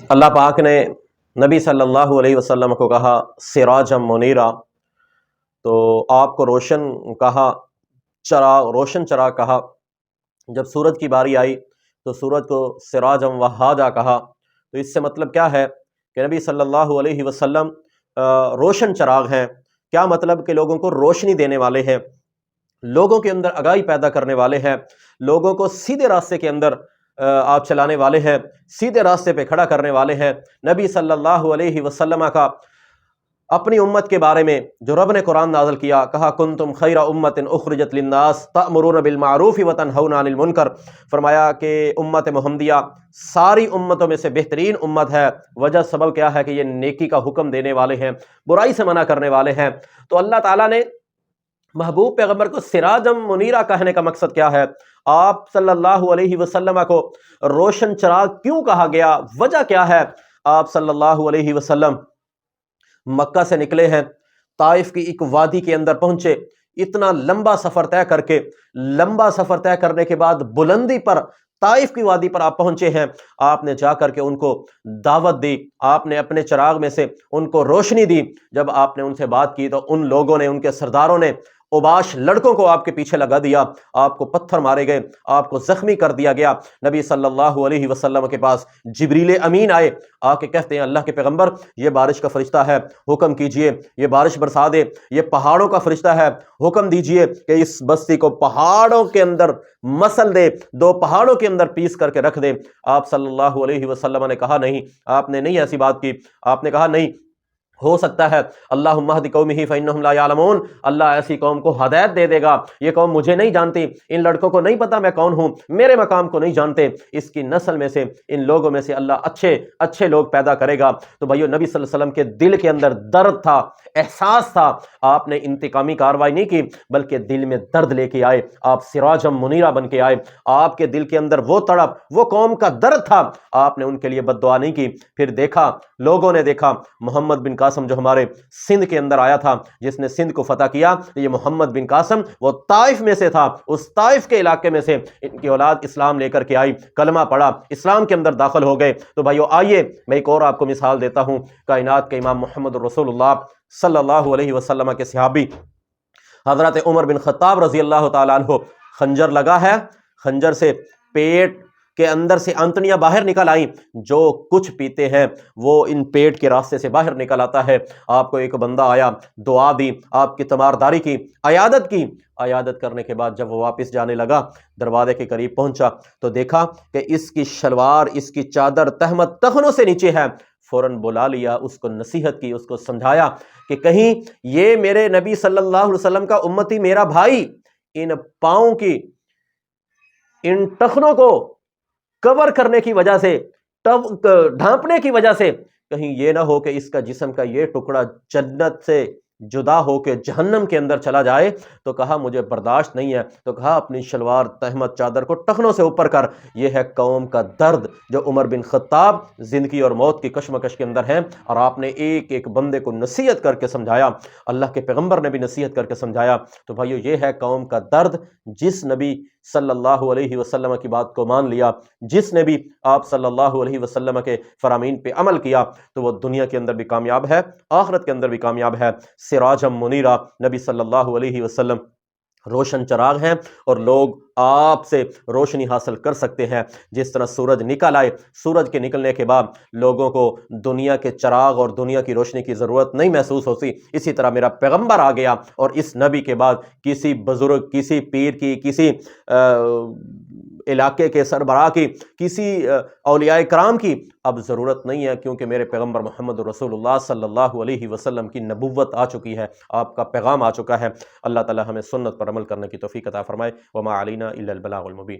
اللہ پاک نے نبی صلی اللہ علیہ وسلم کو کہا سراجم منیرا، تو آپ کو روشن کہا، چراغ، روشن چراغ کہا۔ جب سورج کی باری آئی تو سورج کو سراجم وہاجا کہا۔ تو اس سے مطلب کیا ہے کہ نبی صلی اللہ علیہ وسلم روشن چراغ ہیں۔ کیا مطلب کہ لوگوں کو روشنی دینے والے ہیں، لوگوں کے اندر آگاہی پیدا کرنے والے ہیں، لوگوں کو سیدھے راستے کے اندر آپ چلانے والے ہیں، سیدھے راستے پہ کھڑا کرنے والے ہیں۔ نبی صلی اللہ علیہ وسلم کا اپنی امت کے بارے میں جو رب نے قرآن نازل کیا، کہا کنتم خیر امت اخرجت للناس تأمرون بالمعروف وتنہون عن المنکر، فرمایا کہ امت محمدیہ ساری امتوں میں سے بہترین امت ہے۔ وجہ سبب کیا ہے کہ یہ نیکی کا حکم دینے والے ہیں، برائی سے منع کرنے والے ہیں۔ تو اللہ تعالیٰ نے محبوب پیغمبر کو سراجم منیرہ کہنے کا مقصد کیا ہے؟ آپ صلی اللہ علیہ وسلم کو روشن چراغ کیوں کہا گیا؟ وجہ کیا ہے؟ آپ صلی اللہ علیہ وسلم مکہ سے نکلے ہیں، طائف کی ایک وادی کے اندر پہنچے، اتنا لمبا سفر طے کر کے، لمبا سفر طے کرنے کے بعد بلندی پر طائف کی وادی پر آپ پہنچے ہیں۔ آپ نے جا کر کے ان کو دعوت دی، آپ نے اپنے چراغ میں سے ان کو روشنی دی۔ جب آپ نے ان سے بات کی تو ان لوگوں نے، ان کے سرداروں نے اوباش لڑکوں کو آپ کے پیچھے لگا دیا، آپ کو پتھر مارے گئے، آپ کو زخمی کر دیا گیا۔ نبی صلی اللہ علیہ وسلم کے پاس جبریل امین آئے، آ کے کہتے ہیں اللہ کے پیغمبر یہ بارش کا فرشتہ ہے، حکم کیجئے یہ بارش برسا دے، یہ پہاڑوں کا فرشتہ ہے، حکم دیجئے کہ اس بستی کو پہاڑوں کے اندر مسل دے، دو پہاڑوں کے اندر پیس کر کے رکھ دے۔ آپ صلی اللہ علیہ وسلم نے کہا نہیں، آپ نے نہیں ایسی بات کی، آپ نے کہا نہیں ہو سکتا ہے اللہم اہد قومہ فانہم لا یعلمون، اللہ ایسی قوم کو ہدایت دے دے گا، یہ قوم مجھے نہیں جانتی، ان لڑکوں کو نہیں پتا میں کون ہوں، میرے مقام کو نہیں جانتے، اس کی نسل میں سے، ان لوگوں میں سے اللہ اچھے اچھے لوگ پیدا کرے گا۔ تو بھائیو نبی صلی اللہ علیہ وسلم کے دل کے اندر درد تھا، احساس تھا۔ آپ نے انتقامی کارروائی نہیں کی بلکہ دل میں درد لے کے آئے، آپ سراجم منیرہ بن کے آئے۔ آپ کے دل کے اندر وہ تڑپ، وہ قوم کا درد تھا، آپ نے ان کے لیے بد دعا نہیں کی۔ پھر دیکھا، لوگوں نے دیکھا محمد بن قاسم جو ہمارے سندھ کے اندر آیا تھا، جس نے سندھ کو فتح کیا، یہ محمد بن قاسم وہ طائف میں سے تھا، اس طائف کے علاقے میں سے ان کی اولاد اسلام لے کر کے آئی، کلمہ پڑھا، اسلام کے اندر داخل ہو گئے۔ تو بھائیو آئیے میں ایک اور آپ کو مثال دیتا ہوں، کائنات کے امام محمد رسول اللہ صلی اللہ علیہ وسلم کے صحابی حضرت عمر بن خطاب رضی اللہ تعالیٰ عنہ، خنجر لگا ہے، خنجر سے پیٹ کے اندر سے آنتڑیاں باہر نکل آئیں، جو کچھ پیتے ہیں وہ ان پیٹ کے راستے سے باہر نکل آتا ہے۔ آپ کو ایک بندہ آیا، دعا دی، آپ کی تیمارداری کی، عیادت کی، عیادت کرنے کے بعد جب وہ واپس جانے لگا، دروازے کے قریب پہنچا تو دیکھا کہ اس کی شلوار، اس کی چادر تہمت ٹخنوں سے نیچے ہے۔ فوراً بلا لیا، اس کو نصیحت کی، اس کو سمجھایا کہ کہیں یہ میرے نبی صلی اللہ علیہ وسلم کا امتی، میرا بھائی، ان پاؤں کی، ان ٹخنوں کو کور کرنے کی وجہ سے، ڈھانپنے کی وجہ سے کہیں یہ نہ ہو کہ اس کا جسم کا یہ ٹکڑا جنت سے جدا ہو کے جہنم کے اندر چلا جائے۔ تو کہا مجھے برداشت نہیں ہے، تو کہا اپنی شلوار تہمت چادر کو ٹخنوں سے اوپر کر۔ یہ ہے قوم کا درد جو عمر بن خطاب زندگی اور موت کی کشمکش کے اندر ہیں، اور آپ نے ایک ایک بندے کو نصیحت کر کے سمجھایا، اللہ کے پیغمبر نے بھی نصیحت کر کے سمجھایا۔ تو بھائیو یہ ہے قوم کا درد، جس نبی صلی اللہ علیہ وسلم کی بات کو مان لیا، جس نے بھی آپ صلی اللہ علیہ وسلم کے فرامین پہ عمل کیا، تو وہ دنیا کے اندر بھی کامیاب ہے، آخرت کے اندر بھی کامیاب ہے۔ سراجم منیرہ، نبی صلی اللہ علیہ وسلم روشن چراغ ہیں، اور لوگ آپ سے روشنی حاصل کر سکتے ہیں۔ جس طرح سورج نکل آئے، سورج کے نکلنے کے بعد لوگوں کو دنیا کے چراغ اور دنیا کی روشنی کی ضرورت نہیں محسوس ہوتی، اسی طرح میرا پیغمبر آ گیا، اور اس نبی کے بعد کسی بزرگ، کسی پیر کی، کسی علاقے کے سربراہ کی، کسی اولیاء کرام کی اب ضرورت نہیں ہے، کیونکہ میرے پیغمبر محمد رسول اللہ صلی اللہ علیہ وسلم کی نبوت آ چکی ہے، آپ کا پیغام آ چکا ہے۔ اللہ تعالی ہمیں سنت پر عمل کرنے کی توفیق عطا فرمائے۔ وما علینا الا البلاغ المبین۔